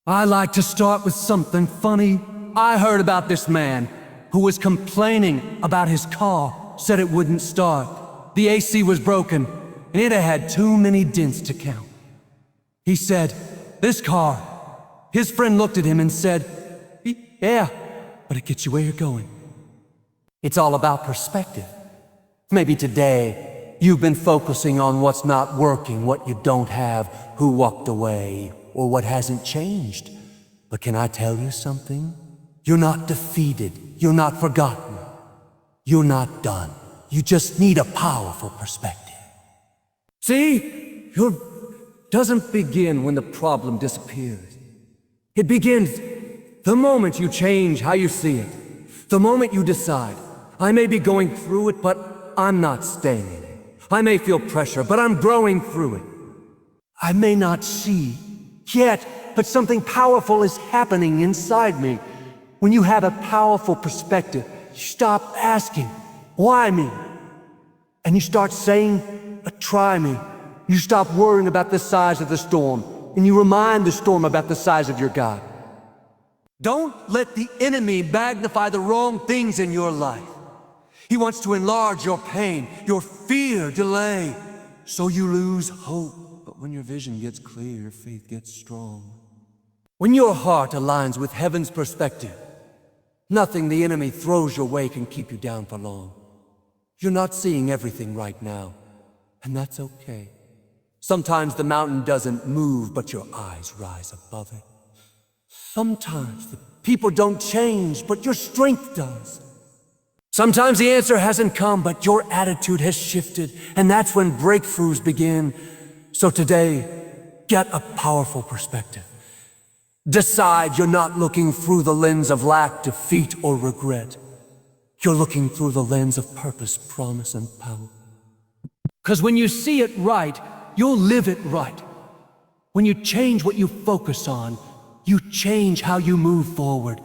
I like to start with something funny. I heard about this man who was complaining about his car, said it wouldn't start. The AC was broken, and it had too many dents to count. He said, "This car." His friend looked at him and said, "Yeah, but it gets you where you're going." It's all about perspective. Maybe today, you've been focusing on what's not working, what you don't have, who walked away, or what hasn't changed. But can I tell you something? You're not defeated. You're not forgotten. You're not done. You just need a powerful perspective. See, your doesn't begin when the problem disappears. It begins the moment you change how you see it. The moment you decide, I may be going through it, but I'm not staying in it. I may feel pressure, but I'm growing through it. I may not see yet, but something powerful is happening inside me. When you have a powerful perspective, you stop asking, why me? And you start saying, try me. You stop worrying about the size of the storm, and you remind the storm about the size of your God. Don't let the enemy magnify the wrong things in your life. He wants to enlarge your pain, your fear, delay, so you lose hope. But when your vision gets clear, your faith gets strong. When your heart aligns with heaven's perspective, nothing the enemy throws your way can keep you down for long. You're not seeing everything right now, and that's okay. Sometimes the mountain doesn't move, but your eyes rise above it. Sometimes the people don't change, but your strength does. Sometimes the answer hasn't come, but your attitude has shifted, and that's when breakthroughs begin. So today, get a powerful perspective. Decide you're not looking through the lens of lack, defeat, or regret. You're looking through the lens of purpose, promise, and power. Because when you see it right, you'll live it right. When you change what you focus on, you change how you move forward.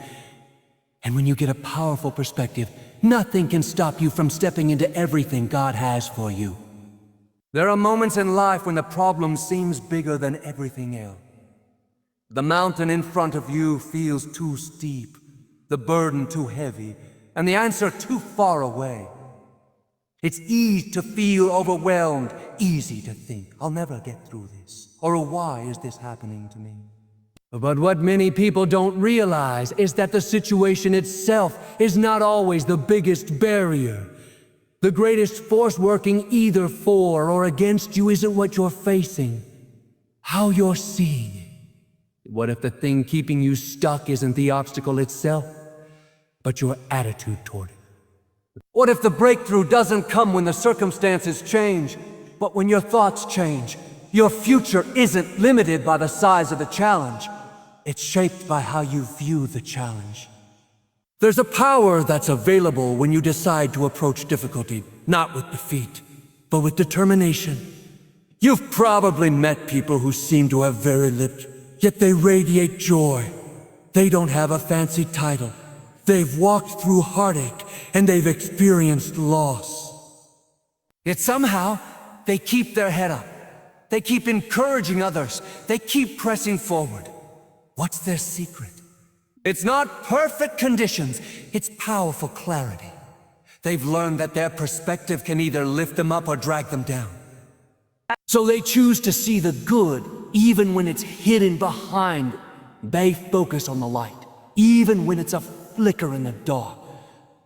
And when you get a powerful perspective, nothing can stop you from stepping into everything God has for you. There are moments in life when the problem seems bigger than everything else. The mountain in front of you feels too steep, the burden too heavy, and the answer too far away. It's easy to feel overwhelmed, easy to think, I'll never get through this, or why is this happening to me? But what many people don't realize is that the situation itself is not always the biggest barrier. The greatest force working either for or against you isn't what you're facing, how you're seeing it. What if the thing keeping you stuck isn't the obstacle itself, but your attitude toward it? What if the breakthrough doesn't come when the circumstances change, but when your thoughts change? Your future isn't limited by the size of the challenge. It's shaped by how you view the challenge. There's a power that's available when you decide to approach difficulty, not with defeat, but with determination. You've probably met people who seem to have very little, yet they radiate joy. They don't have a fancy title. They've walked through heartache, and they've experienced loss. Yet somehow, they keep their head up. They keep encouraging others. They keep pressing forward. What's their secret? It's not perfect conditions, it's powerful clarity. They've learned that their perspective can either lift them up or drag them down. So they choose to see the good, even when it's hidden behind. They focus on the light, even when it's a flicker in the dark.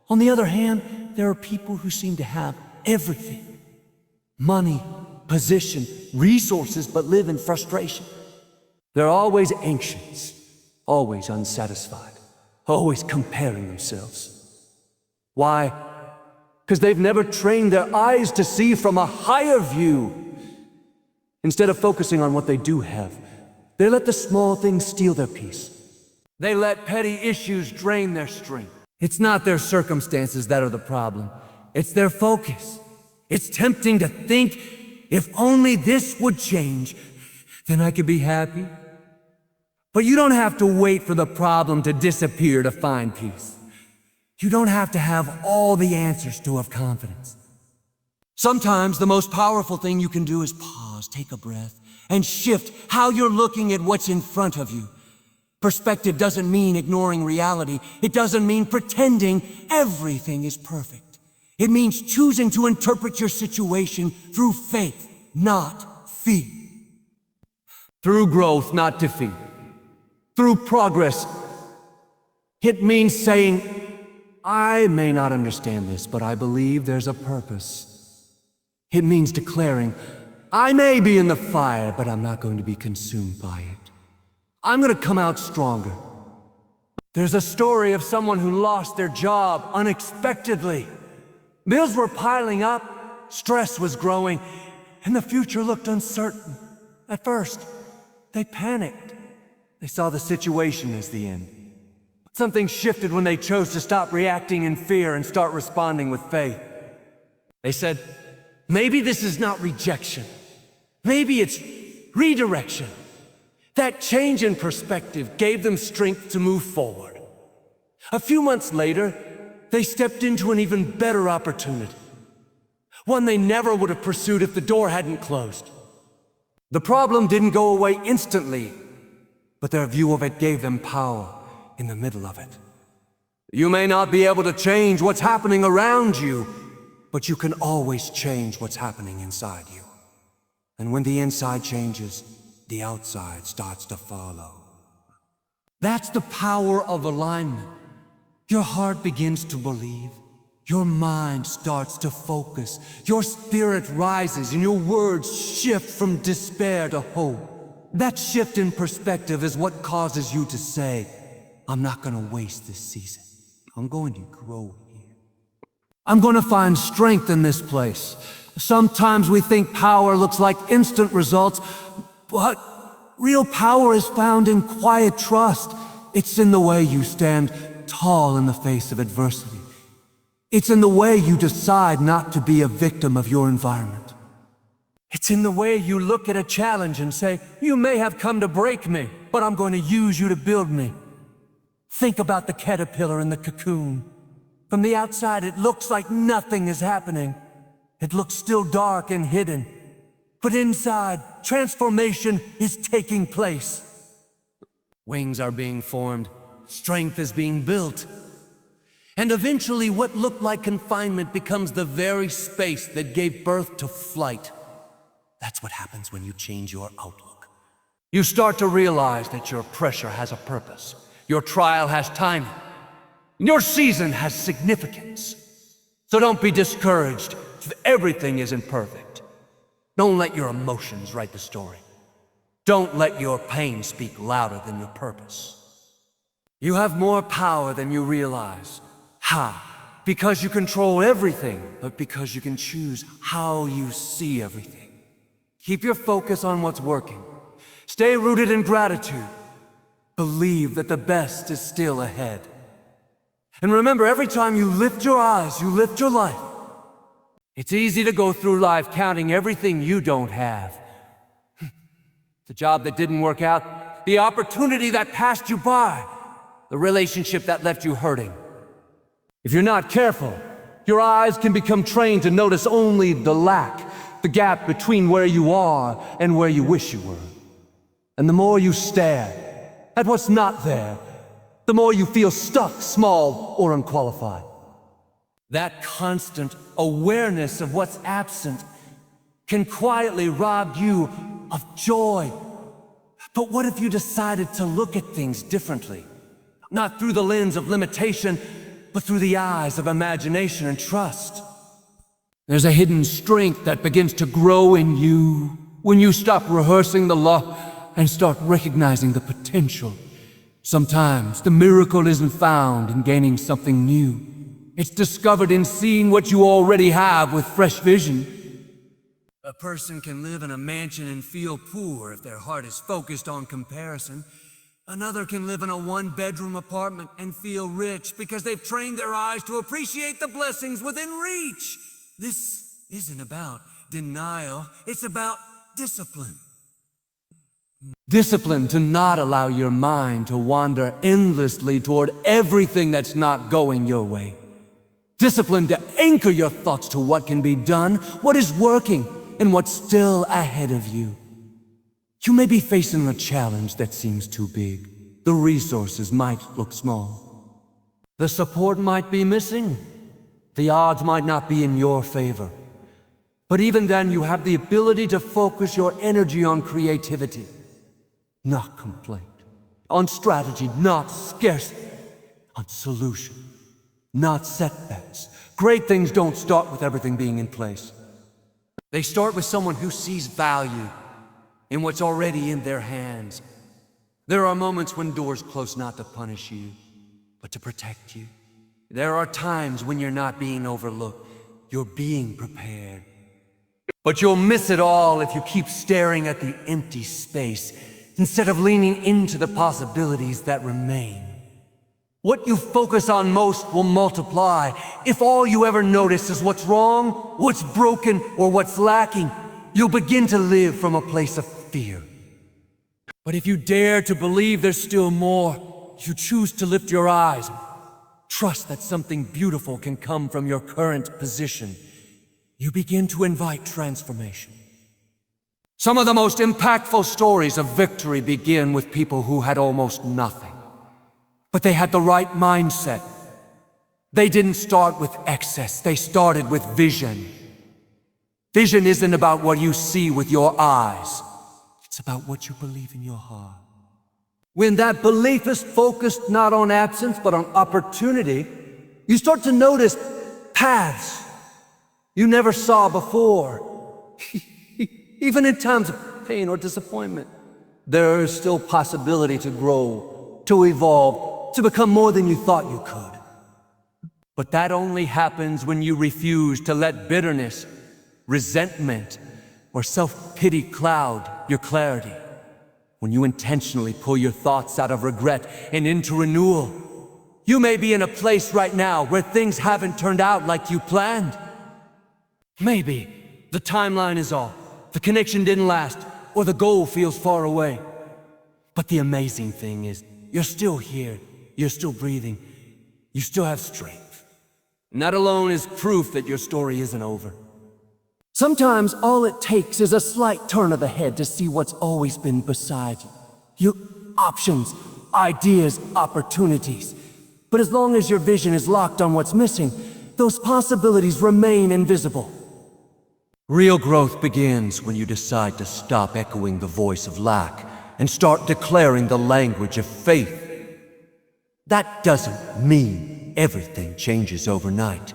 On the other hand, there are people who seem to have everything. Money, position, resources, but live in frustration. They're always anxious, always unsatisfied, always comparing themselves. Why? Because they've never trained their eyes to see from a higher view. Instead of focusing on what they do have, they let the small things steal their peace. They let petty issues drain their strength. It's not their circumstances that are the problem. It's their focus. It's tempting to think, if only this would change, then I could be happy. But you don't have to wait for the problem to disappear to find peace. You don't have to have all the answers to have confidence. Sometimes the most powerful thing you can do is pause, take a breath, and shift how you're looking at what's in front of you. Perspective doesn't mean ignoring reality. It doesn't mean pretending everything is perfect. It means choosing to interpret your situation through faith, not fear. Through growth, not defeat. Through progress. It means saying, I may not understand this, but I believe there's a purpose. It means declaring, I may be in the fire, but I'm not going to be consumed by it. I'm going to come out stronger. There's a story of someone who lost their job unexpectedly. Bills were piling up, stress was growing, and the future looked uncertain. At first, they panicked. They saw the situation as the end. But something shifted when they chose to stop reacting in fear and start responding with faith. They said, maybe this is not rejection. Maybe it's redirection. That change in perspective gave them strength to move forward. A few months later, they stepped into an even better opportunity. One they never would have pursued if the door hadn't closed. The problem didn't go away instantly, but their view of it gave them power in the middle of it. You may not be able to change what's happening around you, but you can always change what's happening inside you. And when the inside changes, the outside starts to follow. That's the power of alignment. Your heart begins to believe. Your mind starts to focus. Your spirit rises and your words shift from despair to hope. That shift in perspective is what causes you to say, I'm not going to waste this season. I'm going to grow here. I'm going to find strength in this place. Sometimes we think power looks like instant results, but real power is found in quiet trust. It's in the way you stand tall in the face of adversity. It's in the way you decide not to be a victim of your environment. It's in the way you look at a challenge and say, you may have come to break me, but I'm going to use you to build me. Think about the caterpillar in the cocoon. From the outside, it looks like nothing is happening. It looks still dark and hidden. But inside, transformation is taking place. Wings are being formed. Strength is being built. And eventually, what looked like confinement becomes the very space that gave birth to flight. That's what happens when you change your outlook. You start to realize that your pressure has a purpose. Your trial has timing. Your season has significance. So don't be discouraged if everything isn't perfect. Don't let your emotions write the story. Don't let your pain speak louder than your purpose. You have more power than you realize. How? Because you control everything, but because you can choose how you see everything. Keep your focus on what's working. Stay rooted in gratitude. Believe that the best is still ahead. And remember, every time you lift your eyes, you lift your life. It's easy to go through life counting everything you don't have. The job that didn't work out, the opportunity that passed you by, the relationship that left you hurting. If you're not careful, your eyes can become trained to notice only the lack, the gap between where you are and where you wish you were. And the more you stare at what's not there, the more you feel stuck, small, or unqualified. That constant awareness of what's absent can quietly rob you of joy. But what if you decided to look at things differently? Not through the lens of limitation, but through the eyes of imagination and trust. There's a hidden strength that begins to grow in you when you stop rehearsing the law and start recognizing the potential. Sometimes the miracle isn't found in gaining something new. It's discovered in seeing what you already have with fresh vision. A person can live in a mansion and feel poor if their heart is focused on comparison. Another can live in a one-bedroom apartment and feel rich because they've trained their eyes to appreciate the blessings within reach. This isn't about denial, it's about discipline. Discipline to not allow your mind to wander endlessly toward everything that's not going your way. Discipline to anchor your thoughts to what can be done, what is working, and what's still ahead of you. You may be facing a challenge that seems too big, The resources might look small. The support might be missing. The odds might not be in your favor. But even then, you have the ability to focus your energy on creativity, not complaint. On strategy, not scarcity. On solution, not setbacks. Great things don't start with everything being in place. They start with someone who sees value in what's already in their hands. There are moments when doors close not to punish you, but to protect you. There are times when you're not being overlooked, you're being prepared. But you'll miss it all if you keep staring at the empty space instead of leaning into the possibilities that remain. What you focus on most will multiply. If all you ever notice is what's wrong, what's broken, or what's lacking, you'll begin to live from a place of fear. But if you dare to believe there's still more, you choose to lift your eyes, trust that something beautiful can come from your current position, you begin to invite transformation. Some of the most impactful stories of victory begin with people who had almost nothing. But they had the right mindset. They didn't start with excess, they started with vision. Vision isn't about what you see with your eyes. It's about what you believe in your heart. When that belief is focused not on absence, but on opportunity, you start to notice paths you never saw before. Even in times of pain or disappointment, there is still possibility to grow, to evolve, to become more than you thought you could. But that only happens when you refuse to let bitterness, resentment, or self-pity cloud your clarity. When you intentionally pull your thoughts out of regret and into renewal. You may be in a place right now where things haven't turned out like you planned. Maybe the timeline is off, the connection didn't last, or the goal feels far away. But the amazing thing is, you're still here, you're still breathing, you still have strength. And that alone is proof that your story isn't over. Sometimes all it takes is a slight turn of the head to see what's always been beside you. Your options, ideas, opportunities. But as long as your vision is locked on what's missing, those possibilities remain invisible. Real growth begins when you decide to stop echoing the voice of lack and start declaring the language of faith. That doesn't mean everything changes overnight.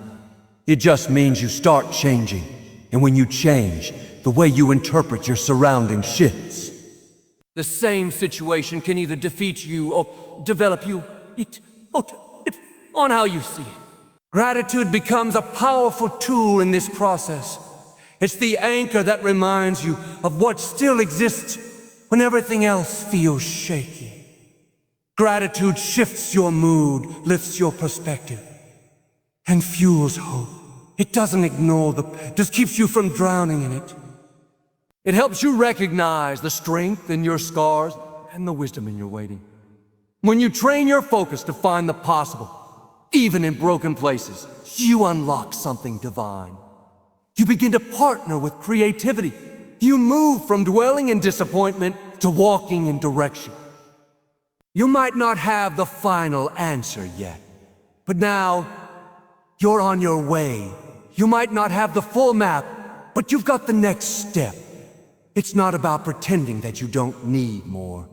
It just means you start changing. And when you change, the way you interpret your surroundings shifts. The same situation can either defeat you or develop you. It on how you see it. Gratitude becomes a powerful tool in this process. It's the anchor that reminds you of what still exists when everything else feels shaky. Gratitude shifts your mood, lifts your perspective, and fuels hope. It doesn't ignore the pain, just keeps you from drowning in it. It helps you recognize the strength in your scars and the wisdom in your waiting. When you train your focus to find the possible, even in broken places, you unlock something divine. You begin to partner with creativity. You move from dwelling in disappointment to walking in direction. You might not have the final answer yet, but now you're on your way. You might not have the full map, but you've got the next step. It's not about pretending that you don't need more.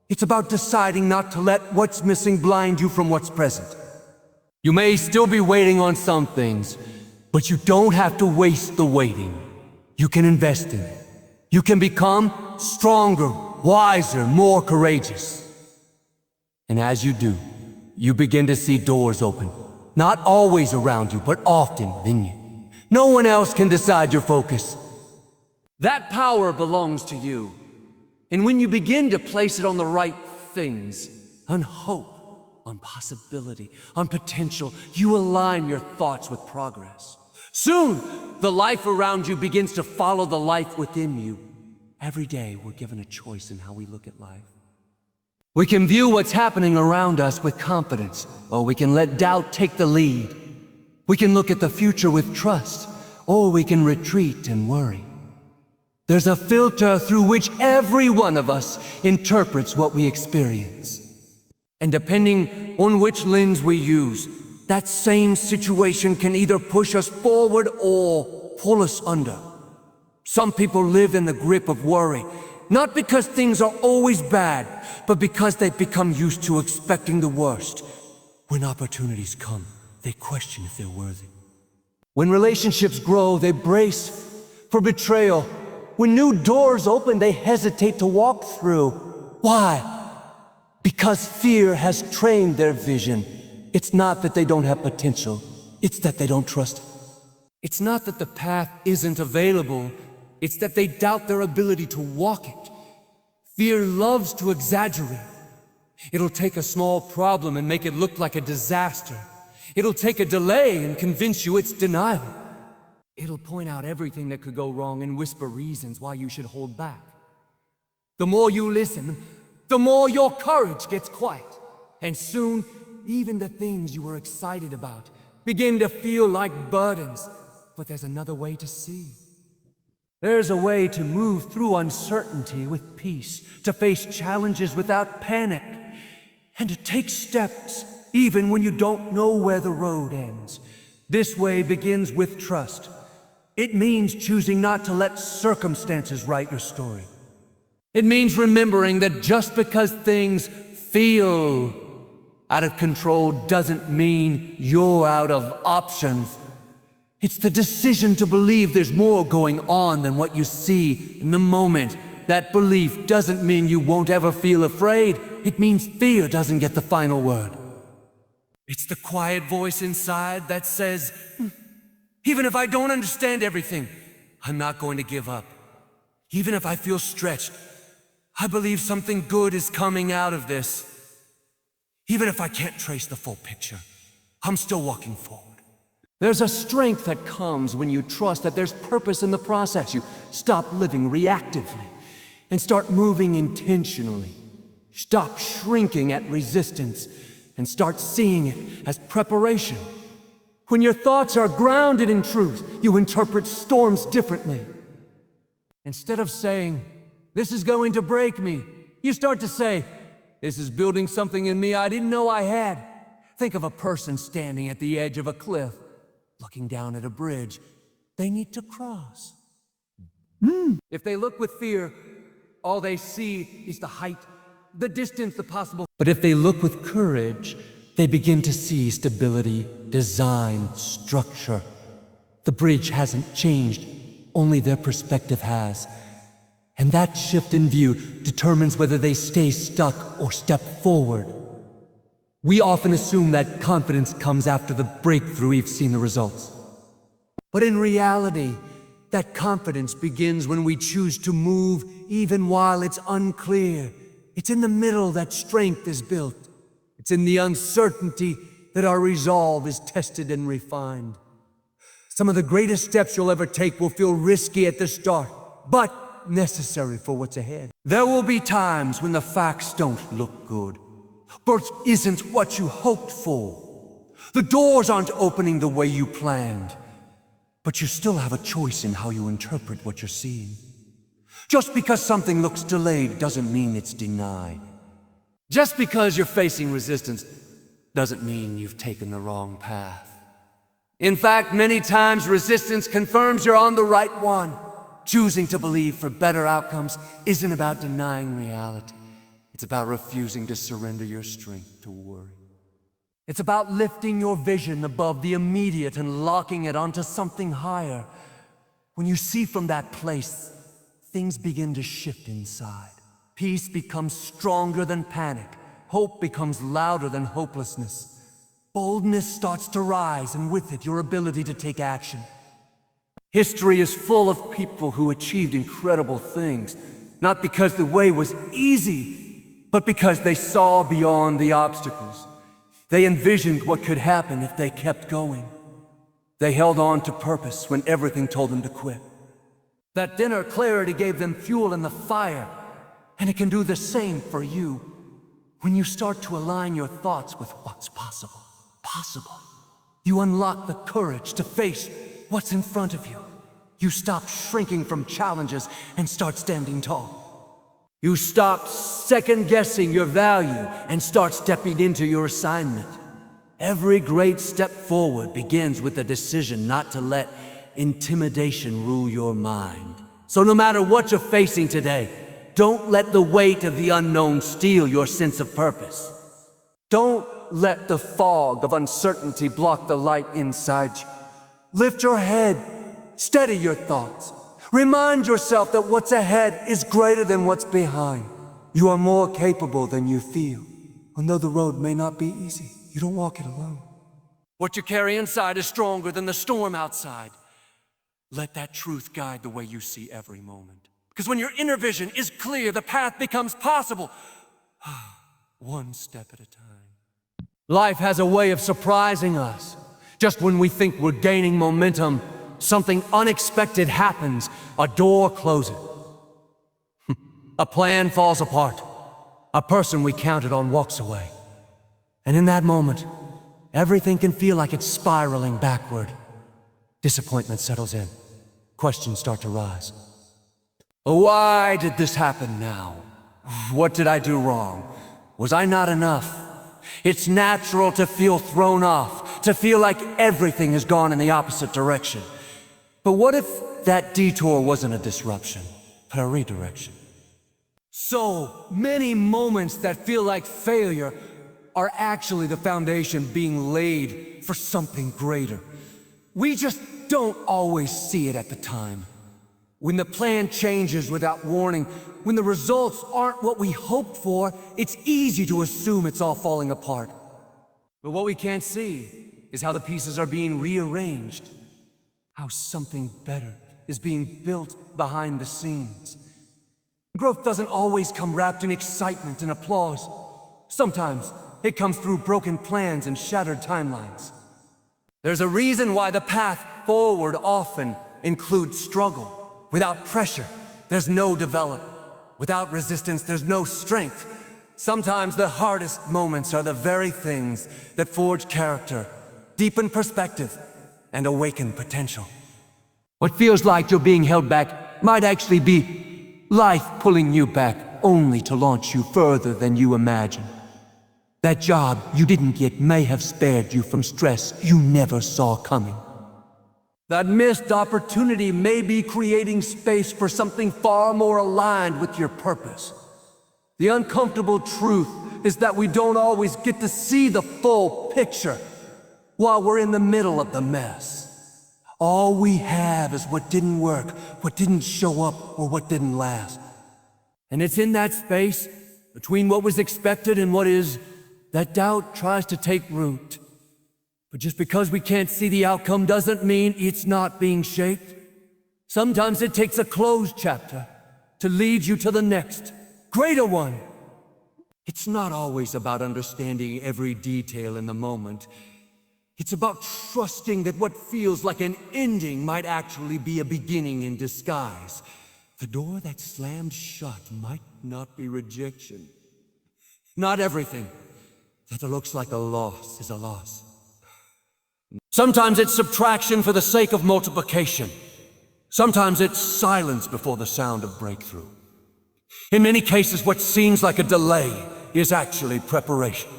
It's about deciding not to let what's missing blind you from what's present. You may still be waiting on some things, but you don't have to waste the waiting. You can invest in it. You can become stronger, wiser, more courageous. And as you do, you begin to see doors open. Not always around you, but often within you. No one else can decide your focus. That power belongs to you. And when you begin to place it on the right things, on hope, on possibility, on potential, you align your thoughts with progress. Soon, the life around you begins to follow the life within you. Every day, we're given a choice in how we look at life. We can view what's happening around us with confidence, or we can let doubt take the lead. We can look at the future with trust, or we can retreat and worry. There's a filter through which every one of us interprets what we experience. And depending on which lens we use, that same situation can either push us forward or pull us under. Some people live in the grip of worry, not because things are always bad, but because they've become used to expecting the worst. When opportunities come, they question if they're worthy. When relationships grow, they brace for betrayal. When new doors open, they hesitate to walk through. Why? Because fear has trained their vision. It's not that they don't have potential, it's that they don't trust it. It's not that the path isn't available, it's that they doubt their ability to walk it. Fear loves to exaggerate. It'll take a small problem and make it look like a disaster. It'll take a delay and convince you it's denial. It'll point out everything that could go wrong and whisper reasons why you should hold back. The more you listen, the more your courage gets quiet. And soon, even the things you were excited about begin to feel like burdens. But there's another way to see. There's a way to move through uncertainty with peace, to face challenges without panic, and to take steps even when you don't know where the road ends. This way begins with trust. It means choosing not to let circumstances write your story. It means remembering that just because things feel out of control doesn't mean you're out of options. It's the decision to believe there's more going on than what you see in the moment. That belief doesn't mean you won't ever feel afraid. It means fear doesn't get the final word. It's the quiet voice inside that says, even if I don't understand everything, I'm not going to give up. Even if I feel stretched, I believe something good is coming out of this. Even if I can't trace the full picture, I'm still walking forward. There's a strength that comes when you trust that there's purpose in the process. You stop living reactively and start moving intentionally. Stop shrinking at resistance and start seeing it as preparation. When your thoughts are grounded in truth, you interpret storms differently. Instead of saying, "This is going to break me," you start to say, "This is building something in me I didn't know I had." Think of a person standing at the edge of a cliff, looking down at a bridge they need to cross. If they look with fear, all they see is the height, the distance, the possible. But if they look with courage, they begin to see stability, design, structure. The bridge hasn't changed, only their perspective has. And that shift in view determines whether they stay stuck or step forward. We often assume that confidence comes after the breakthrough we've seen the results. But in reality, that confidence begins when we choose to move even while it's unclear. It's in the middle that strength is built. It's in the uncertainty that our resolve is tested and refined. Some of the greatest steps you'll ever take will feel risky at the start, but necessary for what's ahead. There will be times when the facts don't look good. Birth isn't what you hoped for. The doors aren't opening the way you planned. But you still have a choice in how you interpret what you're seeing. Just because something looks delayed doesn't mean it's denied. Just because you're facing resistance doesn't mean you've taken the wrong path. In fact, many times resistance confirms you're on the right one. Choosing to believe for better outcomes isn't about denying reality. It's about refusing to surrender your strength to worry. It's about lifting your vision above the immediate and locking it onto something higher. When you see from that place, things begin to shift inside. Peace becomes stronger than panic. Hope becomes louder than hopelessness. Boldness starts to rise, and with it, your ability to take action. History is full of people who achieved incredible things, not because the way was easy, but because they saw beyond the obstacles. They envisioned what could happen if they kept going. They held on to purpose when everything told them to quit. That inner clarity gave them fuel in the fire, and it can do the same for you. When you start to align your thoughts with what's possible, you unlock the courage to face what's in front of you. You stop shrinking from challenges and start standing tall. You stop second-guessing your value and start stepping into your assignment. Every great step forward begins with a decision not to let intimidation rule your mind. So no matter what you're facing today, don't let the weight of the unknown steal your sense of purpose. Don't let the fog of uncertainty block the light inside you. Lift your head, steady your thoughts. Remind yourself that what's ahead is greater than what's behind. You are more capable than you feel. And though the road may not be easy, you don't walk it alone. What you carry inside is stronger than the storm outside. Let that truth guide the way you see every moment. Because when your inner vision is clear, the path becomes possible. One step at a time. Life has a way of surprising us. Just when we think we're gaining momentum, something unexpected happens. A door closes. A plan falls apart. A person we counted on walks away. And in that moment, everything can feel like it's spiraling backward. Disappointment settles in. Questions start to rise. Why did this happen now? What did I do wrong? Was I not enough? It's natural to feel thrown off, to feel like everything has gone in the opposite direction. But what if that detour wasn't a disruption, but a redirection? So many moments that feel like failure are actually the foundation being laid for something greater. We just don't always see it at the time. When the plan changes without warning, when the results aren't what we hoped for, it's easy to assume it's all falling apart. But what we can't see is how the pieces are being rearranged, how something better is being built behind the scenes. Growth doesn't always come wrapped in excitement and applause. Sometimes it comes through broken plans and shattered timelines. There's a reason why the path forward often includes struggle. Without pressure, there's no development. Without resistance, there's no strength. Sometimes the hardest moments are the very things that forge character, deepen perspective, and awaken potential. What feels like you're being held back might actually be life pulling you back only to launch you further than you imagined. That job you didn't get may have spared you from stress you never saw coming. That missed opportunity may be creating space for something far more aligned with your purpose. The uncomfortable truth is that we don't always get to see the full picture while we're in the middle of the mess. All we have is what didn't work, what didn't show up, or what didn't last. And it's in that space, between what was expected and what is, that doubt tries to take root. But just because we can't see the outcome doesn't mean it's not being shaped. Sometimes it takes a closed chapter to lead you to the next, greater one. It's not always about understanding every detail in the moment. It's about trusting that what feels like an ending might actually be a beginning in disguise. The door that slammed shut might not be rejection. Not everything that looks like a loss is a loss. Sometimes it's subtraction for the sake of multiplication. Sometimes it's silence before the sound of breakthrough. In many cases, what seems like a delay is actually preparation.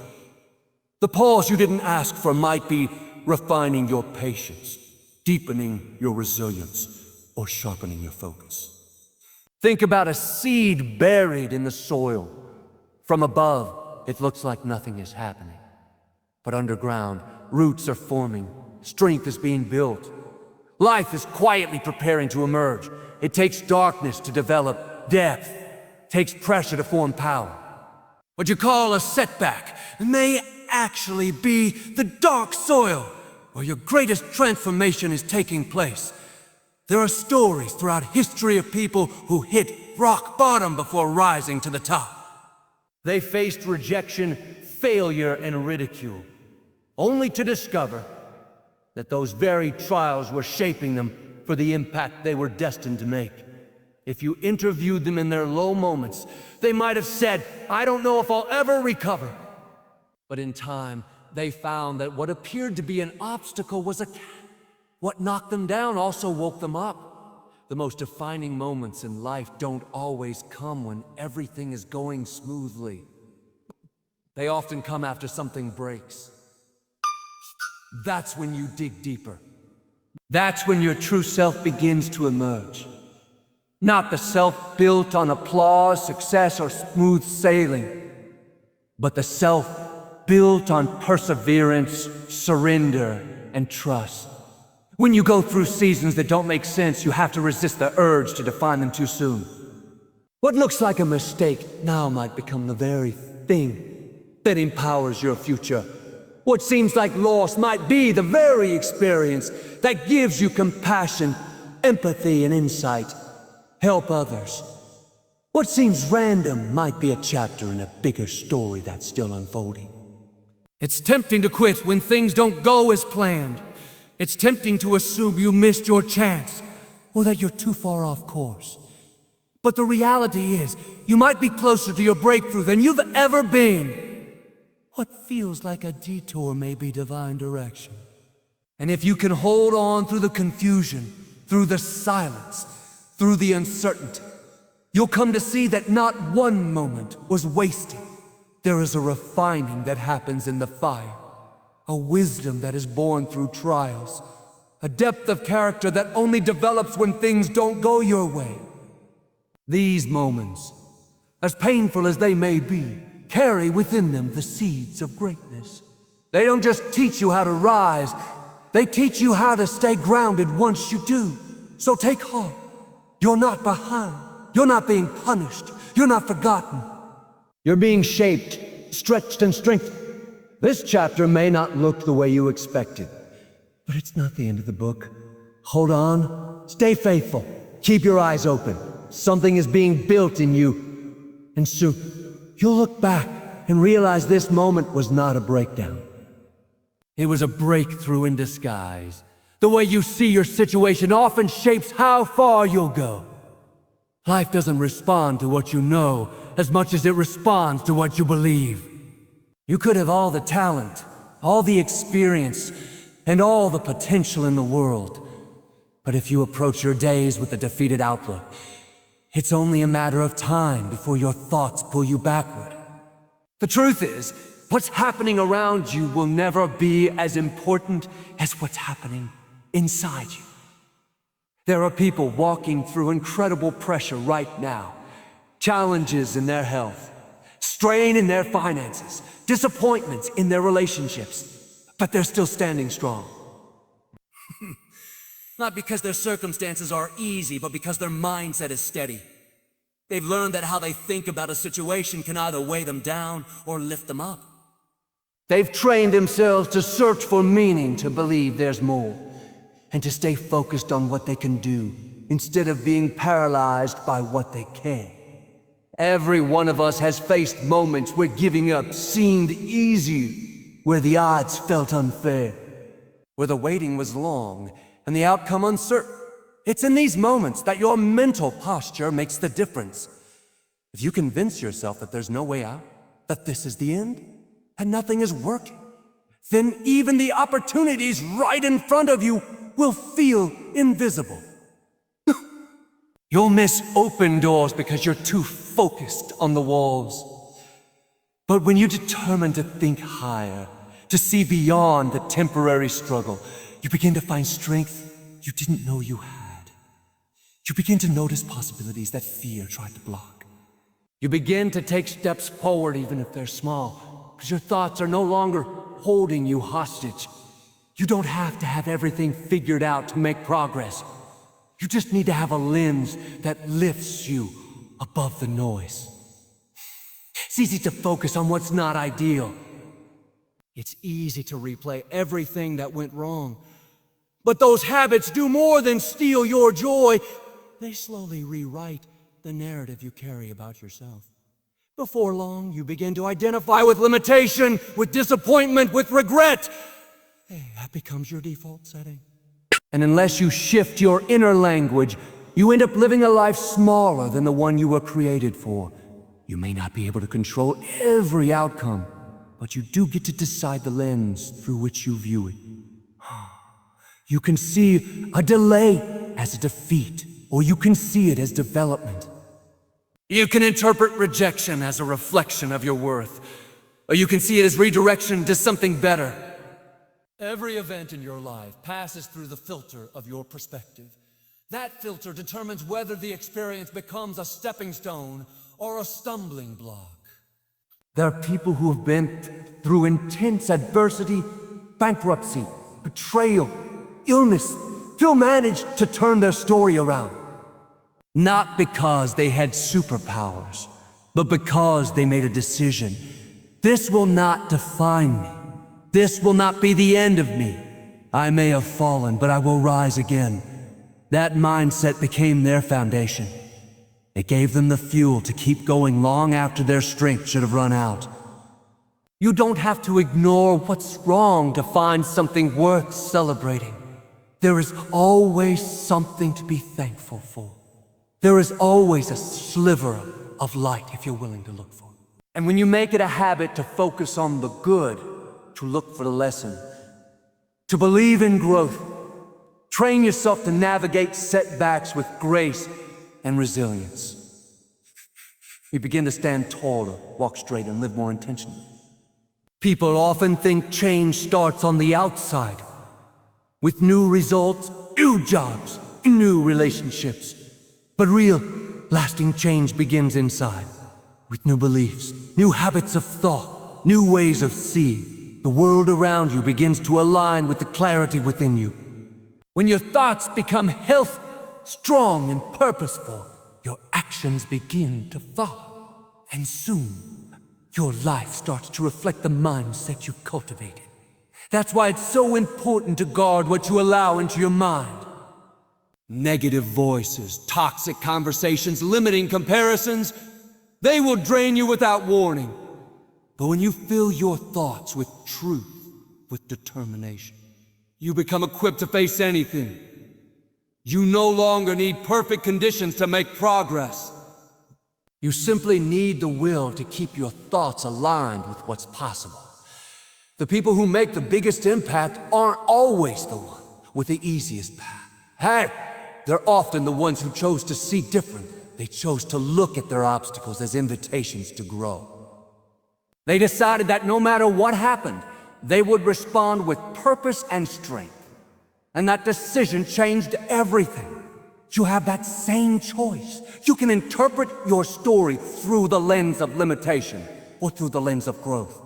The pause you didn't ask for might be refining your patience, deepening your resilience, or sharpening your focus. Think about a seed buried in the soil. From above, it looks like nothing is happening. But underground, roots are forming, strength is being built. Life is quietly preparing to emerge. It takes darkness to develop depth, takes pressure to form power. What you call a setback may actually be the dark soil where your greatest transformation is taking place. There are stories throughout history of people who hit rock bottom before rising to the top. They faced rejection, failure, and ridicule, only to discover that those very trials were shaping them for the impact they were destined to make. If you interviewed them in their low moments, they might have said, "I don't know if I'll ever recover." But in time, they found that what appeared to be an obstacle was what knocked them down also woke them up. The most defining moments in life don't always come when everything is going smoothly. They often come after something breaks. That's when you dig deeper. That's when your true self begins to emerge. Not the self built on applause, success, or smooth sailing, but the self built on perseverance, surrender, and trust. When you go through seasons that don't make sense, you have to resist the urge to define them too soon. What looks like a mistake now might become the very thing that empowers your future. What seems like loss might be the very experience that gives you compassion, empathy, and insight. Help others. What seems random might be a chapter in a bigger story that's still unfolding. It's tempting to quit when things don't go as planned. It's tempting to assume you missed your chance, or that you're too far off course. But the reality is, you might be closer to your breakthrough than you've ever been. What feels like a detour may be divine direction. And if you can hold on through the confusion, through the silence, through the uncertainty, you'll come to see that not one moment was wasted. There is a refining that happens in the fire, a wisdom that is born through trials, a depth of character that only develops when things don't go your way. These moments, as painful as they may be, carry within them the seeds of greatness. They don't just teach you how to rise, they teach you how to stay grounded once you do. So take heart. You're not behind. You're not being punished. You're not forgotten. You're being shaped, stretched, and strengthened. This chapter may not look the way you expected, but it's not the end of the book. Hold on, stay faithful, keep your eyes open. Something is being built in you, and soon you'll look back and realize this moment was not a breakdown. It was a breakthrough in disguise. The way you see your situation often shapes how far you'll go. Life doesn't respond to what you know as much as it responds to what you believe. You could have all the talent, all the experience, and all the potential in the world. But if you approach your days with a defeated outlook, it's only a matter of time before your thoughts pull you backward. The truth is, what's happening around you will never be as important as what's happening inside you. There are people walking through incredible pressure right now, challenges in their health, strain in their finances, disappointments in their relationships, but they're still standing strong. Not because their circumstances are easy, but because their mindset is steady. They've learned that how they think about a situation can either weigh them down or lift them up. They've trained themselves to search for meaning, to believe there's more, and to stay focused on what they can do, instead of being paralyzed by what they can't. Every one of us has faced moments where giving up seemed easy, where the odds felt unfair, where the waiting was long and the outcome uncertain. It's in these moments that your mental posture makes the difference. If you convince yourself that there's no way out, that this is the end, and nothing is working, then even the opportunities right in front of you will feel invisible. You'll miss open doors because you're too focused on the walls. But when you determine to think higher, to see beyond the temporary struggle, you begin to find strength you didn't know you had. You begin to notice possibilities that fear tried to block. You begin to take steps forward even if they're small, because your thoughts are no longer holding you hostage. You don't have to have everything figured out to make progress. You just need to have a lens that lifts you above the noise. It's easy to focus on what's not ideal. It's easy to replay everything that went wrong. But those habits do more than steal your joy. They slowly rewrite the narrative you carry about yourself. Before long, you begin to identify with limitation, with disappointment, with regret. Hey, that becomes your default setting. And unless you shift your inner language, you end up living a life smaller than the one you were created for. You may not be able to control every outcome, but you do get to decide the lens through which you view it. You can see a delay as a defeat, or you can see it as development. You can interpret rejection as a reflection of your worth, or you can see it as redirection to something better. Every event in your life passes through the filter of your perspective. That filter determines whether the experience becomes a stepping stone or a stumbling block. There are people who have been through intense adversity, bankruptcy, betrayal, illness, still managed to turn their story around. Not because they had superpowers, but because they made a decision. This will not define me. This will not be the end of me. I may have fallen, but I will rise again. That mindset became their foundation. It gave them the fuel to keep going long after their strength should have run out. You don't have to ignore what's wrong to find something worth celebrating. There is always something to be thankful for. There is always a sliver of light if you're willing to look for it. And when you make it a habit to focus on the good, to look for the lesson, to believe in growth, train yourself to navigate setbacks with grace and resilience. You begin to stand taller, walk straight, and live more intentionally. People often think change starts on the outside, with new results, new jobs, new relationships. But real, lasting change begins inside, with new beliefs, new habits of thought, new ways of seeing. The world around you begins to align with the clarity within you. When your thoughts become healthy, strong, and purposeful, your actions begin to follow. And soon, your life starts to reflect the mindset you cultivated. That's why it's so important to guard what you allow into your mind. Negative voices, toxic conversations, limiting comparisons, they will drain you without warning. But when you fill your thoughts with truth, with determination, you become equipped to face anything. You no longer need perfect conditions to make progress. You simply need the will to keep your thoughts aligned with what's possible. The people who make the biggest impact aren't always the one with the easiest path. Hey, they're often the ones who chose to see different. They chose to look at their obstacles as invitations to grow. They decided that no matter what happened, they would respond with purpose and strength. And that decision changed everything. You have that same choice. You can interpret your story through the lens of limitation or through the lens of growth.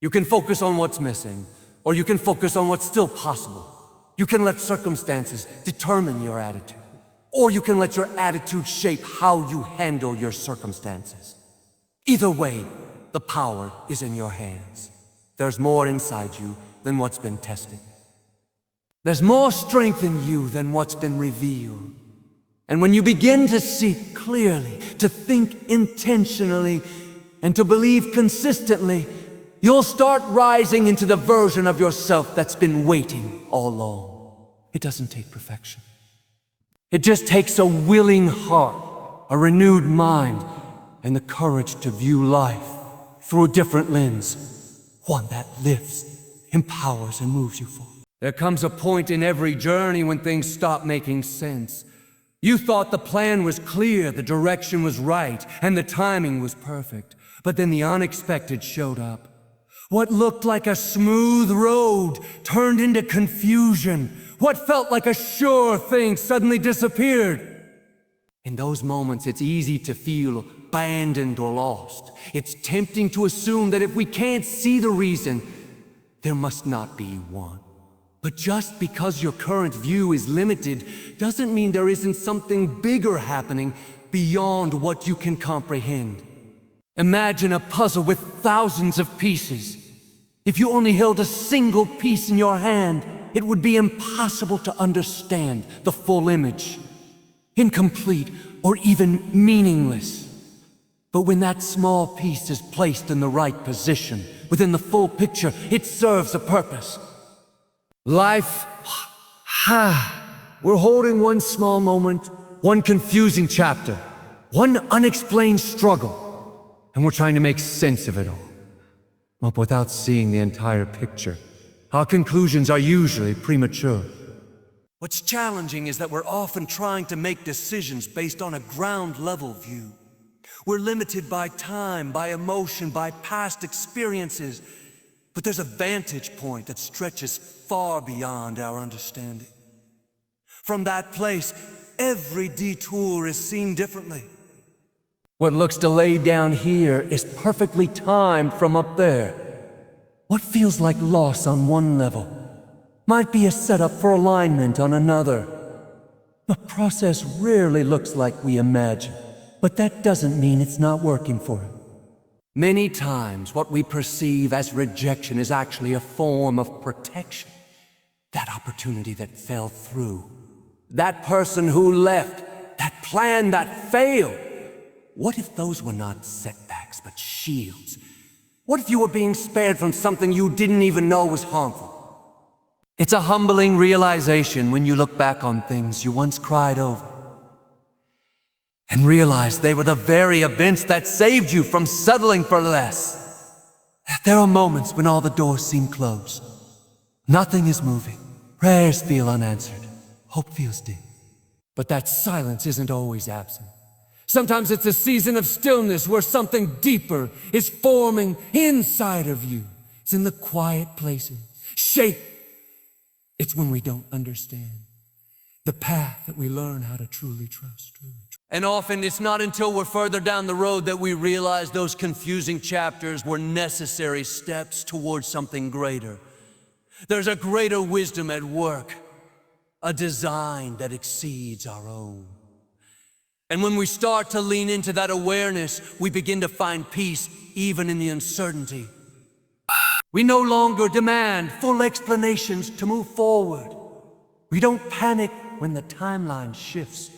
You can focus on what's missing, or you can focus on what's still possible. You can let circumstances determine your attitude, or you can let your attitude shape how you handle your circumstances. Either way, the power is in your hands. There's more inside you than what's been tested. There's more strength in you than what's been revealed. And when you begin to see clearly, to think intentionally, and to believe consistently, you'll start rising into the version of yourself that's been waiting all along. It doesn't take perfection. It just takes a willing heart, a renewed mind, and the courage to view life through a different lens, one that lifts, empowers, and moves you forward. There comes a point in every journey when things stop making sense. You thought the plan was clear, the direction was right, and the timing was perfect. But then the unexpected showed up. What looked like a smooth road turned into confusion. What felt like a sure thing suddenly disappeared. In those moments, it's easy to feel abandoned or lost. It's tempting to assume that if we can't see the reason, there must not be one. But just because your current view is limited doesn't mean there isn't something bigger happening beyond what you can comprehend. Imagine a puzzle with thousands of pieces. If you only held a single piece in your hand, it would be impossible to understand the full image. Incomplete or even meaningless. But when that small piece is placed in the right position, within the full picture, it serves a purpose. Life, we're holding one small moment, one confusing chapter, one unexplained struggle, and we're trying to make sense of it all. But without seeing the entire picture, our conclusions are usually premature. What's challenging is that we're often trying to make decisions based on a ground-level view. We're limited by time, by emotion, by past experiences, but there's a vantage point that stretches far beyond our understanding. From that place, every detour is seen differently. What looks delayed down here is perfectly timed from up there. What feels like loss on one level might be a setup for alignment on another. The process rarely looks like we imagine, but that doesn't mean it's not working for it. Many times, what we perceive as rejection is actually a form of protection. That opportunity that fell through, that person who left, that plan that failed. What if those were not setbacks, but shields? What if you were being spared from something you didn't even know was harmful? It's a humbling realization when you look back on things you once cried over and realize they were the very events that saved you from settling for less. There are moments when all the doors seem closed. Nothing is moving. Prayers feel unanswered. Hope feels dim. But that silence isn't always absent. Sometimes it's a season of stillness where something deeper is forming inside of you. It's in the quiet places. Shape. It's when we don't understand the path that we learn how to truly trust. And often it's not until we're further down the road that we realize those confusing chapters were necessary steps towards something greater. There's a greater wisdom at work, a design that exceeds our own. And when we start to lean into that awareness, we begin to find peace even in the uncertainty. We no longer demand full explanations to move forward. We don't panic when the timeline shifts.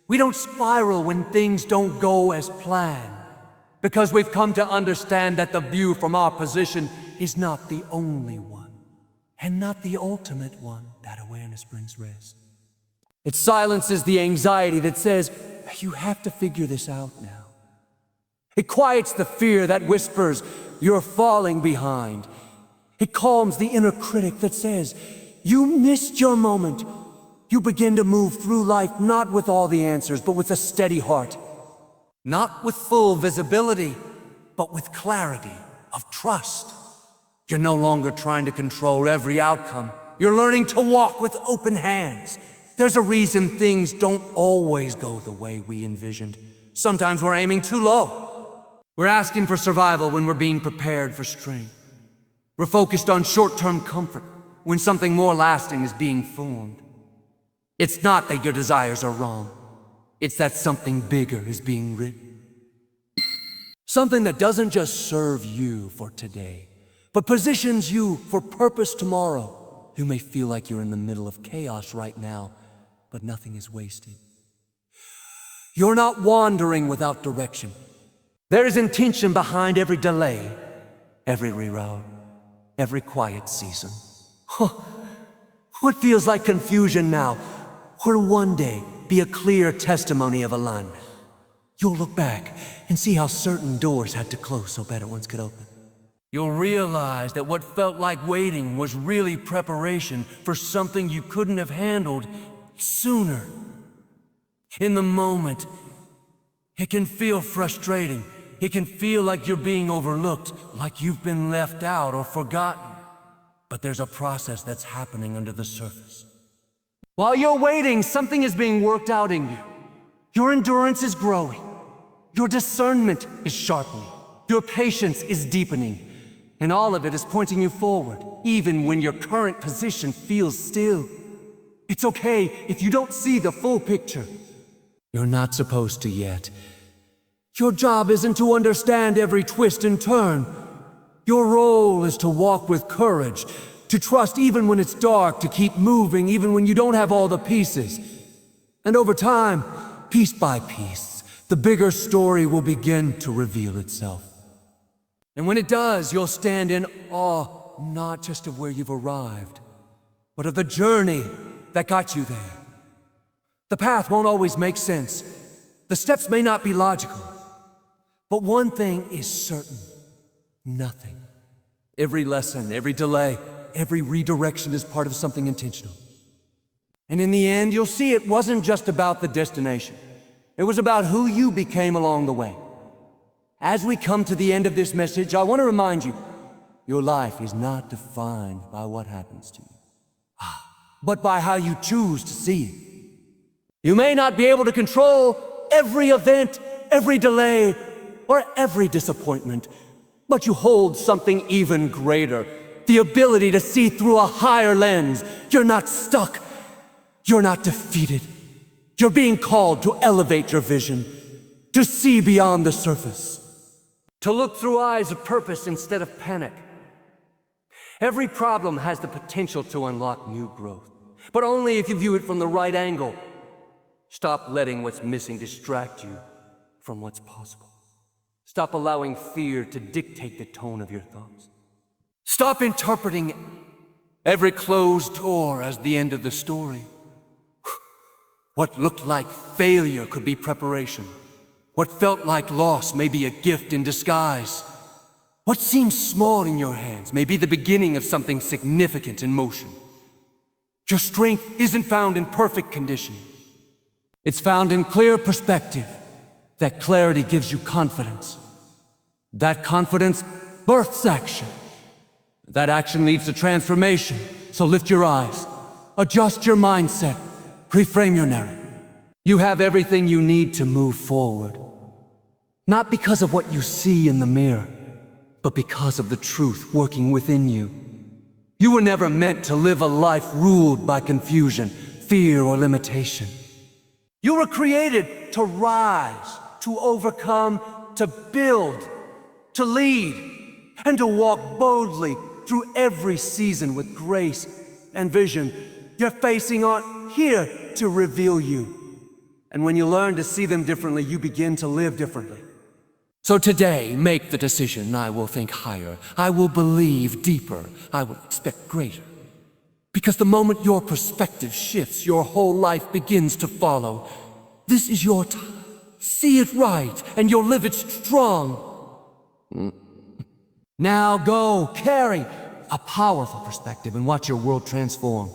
We don't spiral when things don't go as planned, because we've come to understand that the view from our position is not the only one, and not the ultimate one. That awareness brings rest. It silences the anxiety that says, you have to figure this out now. It quiets the fear that whispers, you're falling behind. It calms the inner critic that says, you missed your moment. You begin to move through life not with all the answers, but with a steady heart. Not with full visibility, but with clarity of trust. You're no longer trying to control every outcome. You're learning to walk with open hands. There's a reason things don't always go the way we envisioned. Sometimes we're aiming too low. We're asking for survival when we're being prepared for strength. We're focused on short-term comfort when something more lasting is being formed. It's not that your desires are wrong. It's that something bigger is being written. Something that doesn't just serve you for today, but positions you for purpose tomorrow. You may feel like you're in the middle of chaos right now, but nothing is wasted. You're not wandering without direction. There is intention behind every delay, every reroute, every quiet season. What feels like confusion now will one day be a clear testimony of alignment. You'll look back and see how certain doors had to close so better ones could open. You'll realize that what felt like waiting was really preparation for something you couldn't have handled sooner. In the moment, it can feel frustrating. It can feel like you're being overlooked, like you've been left out or forgotten. But there's a process that's happening under the surface. While you're waiting, something is being worked out in you. Your endurance is growing. Your discernment is sharpening. Your patience is deepening. And all of it is pointing you forward, even when your current position feels still. It's okay if you don't see the full picture. You're not supposed to yet. Your job isn't to understand every twist and turn. Your role is to walk with courage, to trust even when it's dark, to keep moving even when you don't have all the pieces. And over time, piece by piece, the bigger story will begin to reveal itself. And when it does, you'll stand in awe, not just of where you've arrived, but of the journey that got you there. The path won't always make sense. The steps may not be logical. But one thing is certain: nothing. Every lesson, every delay, every redirection is part of something intentional. And in the end, you'll see it wasn't just about the destination. It was about who you became along the way. As we come to the end of this message, I want to remind you, your life is not defined by what happens to you, but by how you choose to see it. You may not be able to control every event, every delay, or every disappointment, but you hold something even greater, the ability to see through a higher lens. You're not stuck. You're not defeated. You're being called to elevate your vision, to see beyond the surface, to look through eyes of purpose instead of panic. Every problem has the potential to unlock new growth, but only if you view it from the right angle. Stop letting what's missing distract you from what's possible. Stop allowing fear to dictate the tone of your thoughts. Stop interpreting every closed door as the end of the story. What looked like failure could be preparation. What felt like loss may be a gift in disguise. What seems small in your hands may be the beginning of something significant in motion. Your strength isn't found in perfect condition. It's found in clear perspective. That clarity gives you confidence. That confidence births action. That action leads to transformation. So lift your eyes, adjust your mindset, reframe your narrative. You have everything you need to move forward. Not because of what you see in the mirror, but because of the truth working within you. You were never meant to live a life ruled by confusion, fear, or limitation. You were created to rise, to overcome, to build, to lead, and to walk boldly through every season with grace and vision. You're facing on here to reveal you. And when you learn to see them differently, you begin to live differently. So today, make the decision. I will think higher. I will believe deeper. I will expect greater. Because the moment your perspective shifts, your whole life begins to follow. This is your time. See it right, and you'll live it strong. Now go, carry a powerful perspective and watch your world transform.